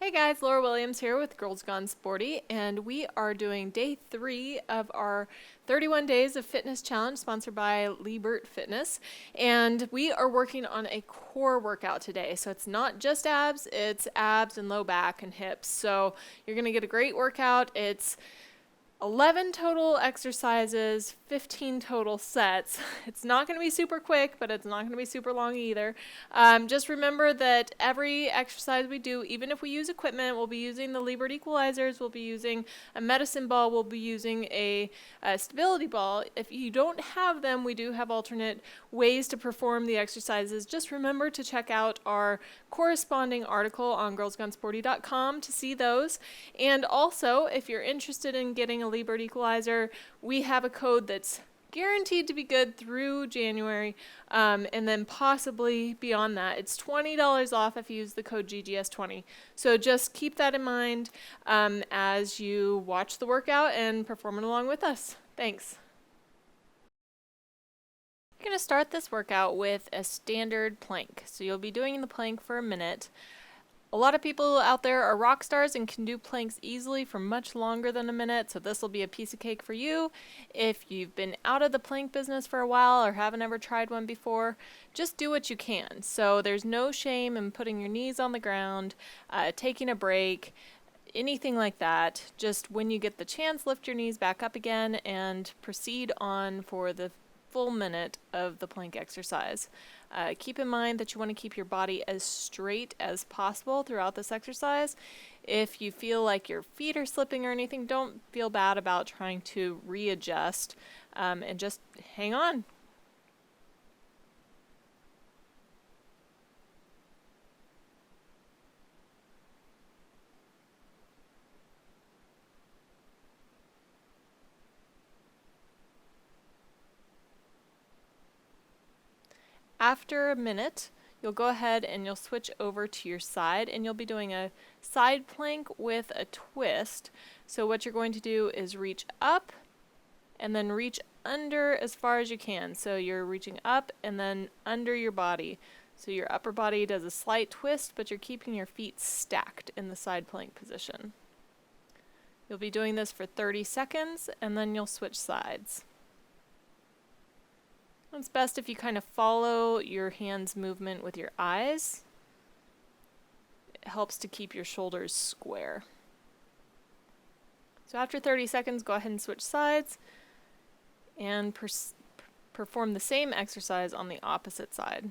Hey guys, Laura Williams here with Girls Gone Sporty, and we are doing day 3 of our 31 Days of Fitness Challenge sponsored by Lebert Fitness. And we are working on a core workout today. So it's not just abs, it's abs and low back and hips. So you're going to get a great workout. It's 11 total exercises, 15 total sets. It's not going to be super quick, but it's not going to be super long either. Just remember that every exercise we do, even if we use equipment, we'll be using the Lebert Equalizers, we'll be using a medicine ball, we'll be using a stability ball. If you don't have them, we do have alternate ways to perform the exercises. Just remember to check out our corresponding article on girlsgonesporty.com to see those. And also, if you're interested in getting a Lebert Equalizer, we have a code that's guaranteed to be good through January, and then possibly beyond that. It's $20 off if you use the code GGS20. So just keep that in mind as you watch the workout and perform it along with us. Thanks. You're going to start this workout with a standard plank. So you'll be doing the plank for a minute. A lot of people out there are rock stars and can do planks easily for much longer than a minute, so this will be a piece of cake for you. If you've been out of the plank business for a while or haven't ever tried one before, just do what you can. So there's no shame in putting your knees on the ground, taking a break, anything like that. Just when you get the chance, lift your knees back up again and proceed on for the full minute of the plank exercise. Keep in mind that you want to keep your body as straight as possible throughout this exercise. If you feel like your feet are slipping or anything, don't feel bad about trying to readjust and just hang on. After a minute, you'll go ahead and you'll switch over to your side, and you'll be doing a side plank with a twist. So what you're going to do is reach up and then reach under as far as you can. So you're reaching up and then under your body. So your upper body does a slight twist, but you're keeping your feet stacked in the side plank position. You'll be doing this for 30 seconds, and then you'll switch sides. It's best if you kind of follow your hand's movement with your eyes. It helps to keep your shoulders square. So after 30 seconds, go ahead and switch sides and perform the same exercise on the opposite side.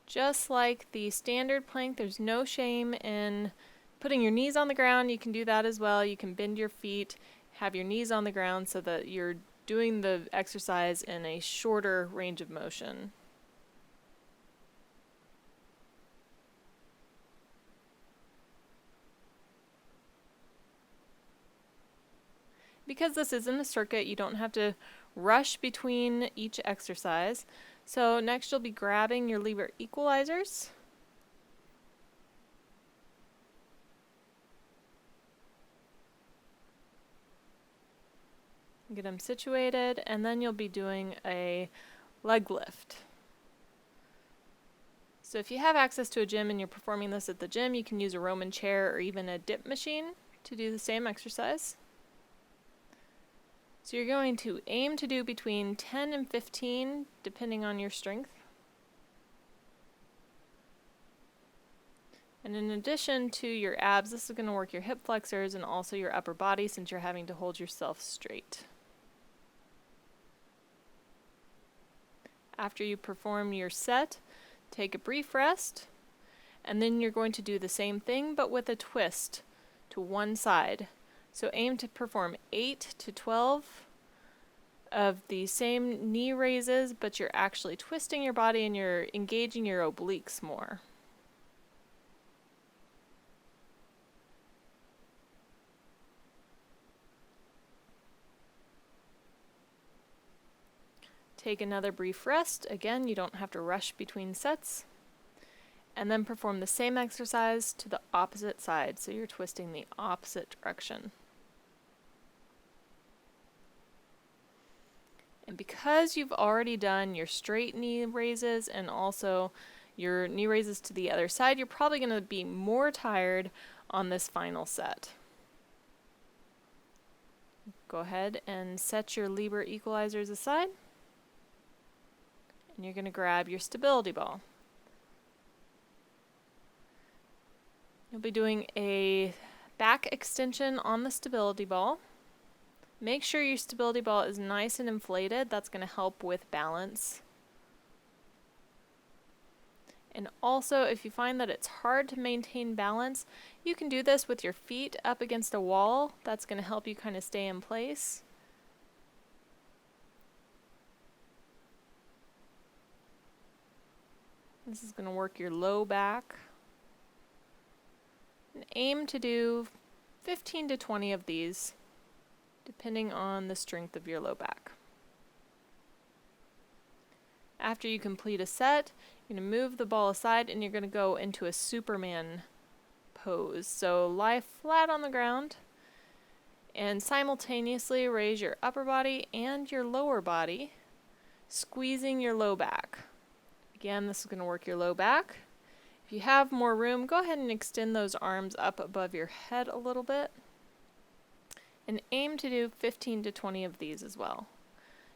Just like the standard plank, there's no shame in putting your knees on the ground. You can do that as well. You can bend your feet, have your knees on the ground so that you're doing the exercise in a shorter range of motion. Because this isn't a circuit, you don't have to rush between each exercise. So next you'll be grabbing your Lebert Equalizers. Get them situated, and then you'll be doing a leg lift. So if you have access to a gym and you're performing this at the gym, you can use a Roman chair or even a dip machine to do the same exercise. So you're going to aim to do between 10 and 15, depending on your strength. And in addition to your abs, this is going to work your hip flexors and also your upper body, since you're having to hold yourself straight. After you perform your set, take a brief rest, and then you're going to do the same thing but with a twist to one side. So aim to perform 8 to 12 of the same knee raises, but you're actually twisting your body and you're engaging your obliques more. Take another brief rest. Again, you don't have to rush between sets. And then perform the same exercise to the opposite side, so you're twisting the opposite direction. And because you've already done your straight knee raises and also your knee raises to the other side, you're probably going to be more tired on this final set. Go ahead and set your Lebert Equalizers aside. And you're going to grab your stability ball. You'll be doing a back extension on the stability ball. Make sure your stability ball is nice and inflated. That's going to help with balance. And also, if you find that it's hard to maintain balance, you can do this with your feet up against a wall. That's going to help you kind of stay in place. This is going to work your low back. And aim to do 15 to 20 of these, depending on the strength of your low back. After you complete a set, you're going to move the ball aside and you're going to go into a Superman pose. So lie flat on the ground and simultaneously raise your upper body and your lower body, squeezing your low back. Again, this is going to work your low back. If you have more room, go ahead and extend those arms up above your head a little bit. And aim to do 15 to 20 of these as well.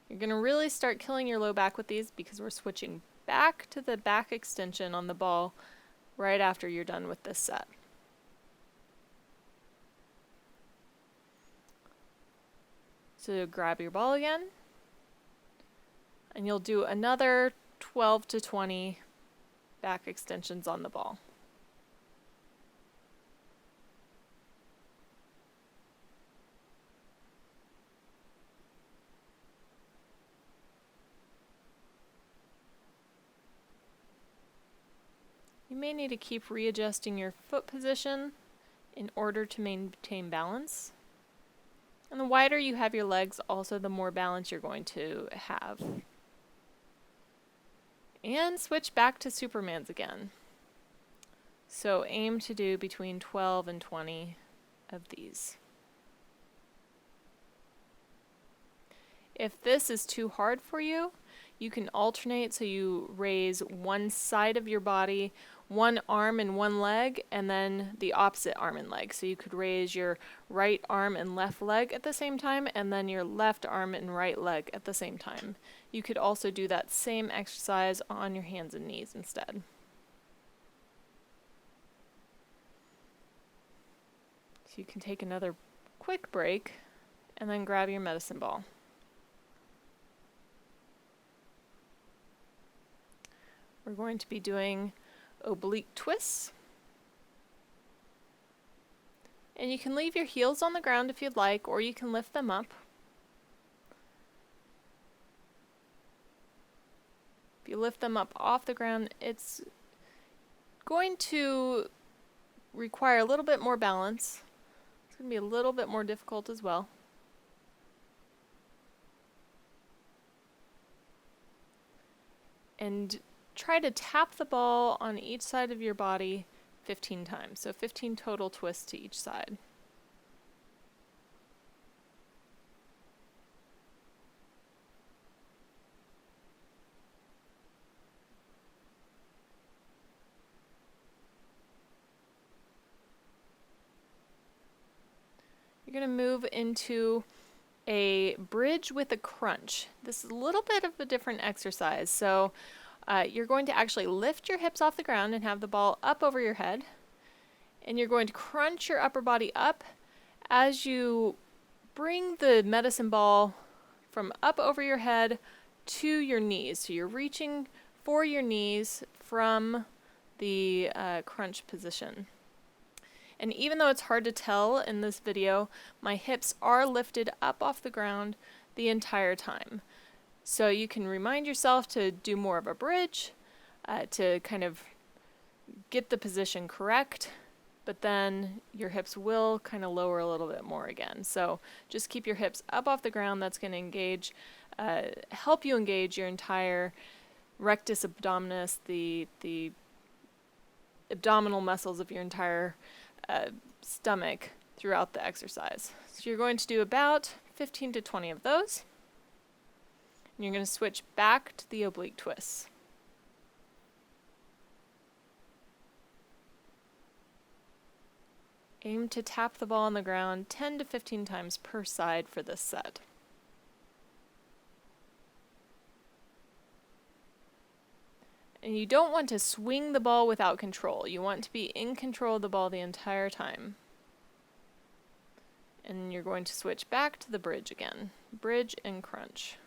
You're going to really start killing your low back with these because we're switching back to the back extension on the ball right after you're done with this set. So grab your ball again, and you'll do another 12 to 20 back extensions on the ball. You may need to keep readjusting your foot position in order to maintain balance. And the wider you have your legs, also the more balance you're going to have. And switch back to Supermans again. So aim to do between 12 and 20 of these. If this is too hard for you, you can alternate, so you raise one side of your body, one arm and one leg, and then the opposite arm and leg. So you could raise your right arm and left leg at the same time, and then your left arm and right leg at the same time. You could also do that same exercise on your hands and knees instead. So you can take another quick break and then grab your medicine ball. We're going to be doing oblique twists. And you can leave your heels on the ground if you'd like, or you can lift them up. If you lift them up off the ground, it's going to require a little bit more balance. It's going to be a little bit more difficult as well. And try to tap the ball on each side of your body 15 times. So 15 total twists to each side. You're going to move into a bridge with a crunch. This is a little bit of a different exercise. So you're going to actually lift your hips off the ground and have the ball up over your head. And you're going to crunch your upper body up as you bring the medicine ball from up over your head to your knees. So you're reaching for your knees from the crunch position. And even though it's hard to tell in this video, my hips are lifted up off the ground the entire time. So you can remind yourself to do more of a bridge, to kind of get the position correct, but then your hips will kind of lower a little bit more again. So just keep your hips up off the ground. That's going to help you engage your entire rectus abdominis, the abdominal muscles of your entire stomach throughout the exercise. So you're going to do about 15 to 20 of those. And you're going to switch back to the oblique twists. Aim to tap the ball on the ground 10 to 15 times per side for this set. And you don't want to swing the ball without control. You want to be in control of the ball the entire time. And you're going to switch back to the bridge again. Bridge and crunch.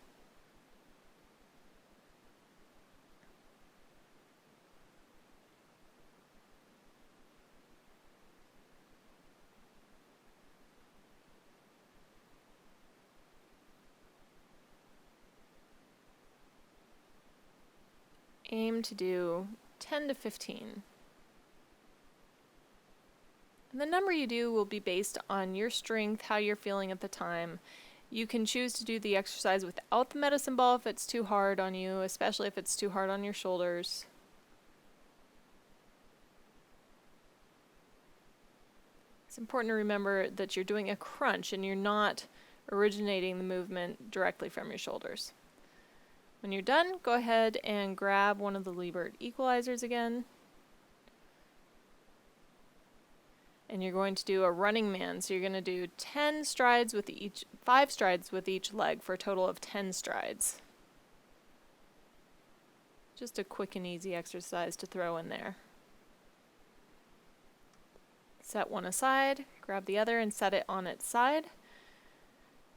Aim to do 10 to 15. And the number you do will be based on your strength, how you're feeling at the time. You can choose to do the exercise without the medicine ball if it's too hard on you, especially if it's too hard on your shoulders. It's important to remember that you're doing a crunch and you're not originating the movement directly from your shoulders. When you're done, go ahead and grab one of the Lebert Equalizers again. And you're going to do a running man. So you're going to do 5 strides with each leg for a total of 10 strides. Just a quick and easy exercise to throw in there. Set one aside, grab the other and set it on its side.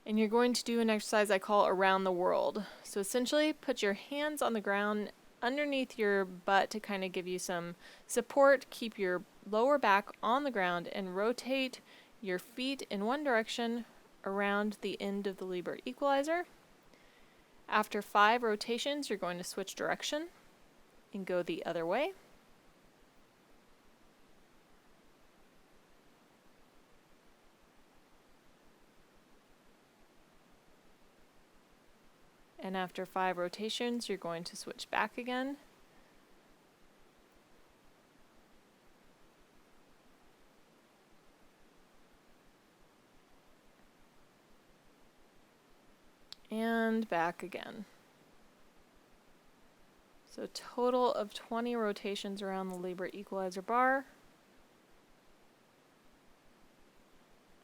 And you're going to do an exercise I call around the world. So essentially, put your hands on the ground underneath your butt to kind of give you some support. Keep your lower back on the ground and rotate your feet in one direction around the end of the Lebert Equalizer. After 5 rotations, you're going to switch direction and go the other way. And after 5 rotations, you're going to switch back again. And back again. So a total of 20 rotations around the Lebert Equalizer bar.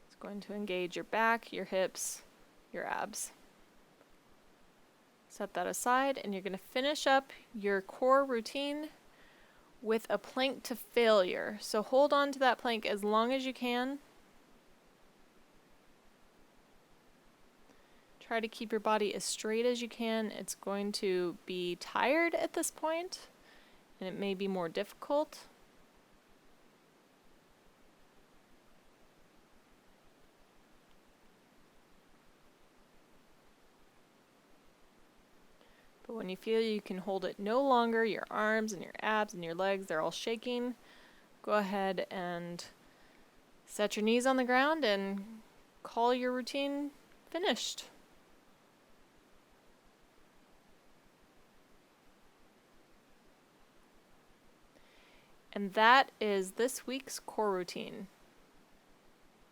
It's going to engage your back, your hips, your abs. Set that aside, and you're going to finish up your core routine with a plank to failure. So hold on to that plank as long as you can. Try to keep your body as straight as you can. It's going to be tired at this point, and it may be more difficult. But when you feel you can hold it no longer, your arms and your abs and your legs, they're all shaking, go ahead and set your knees on the ground and call your routine finished. And that is this week's core routine.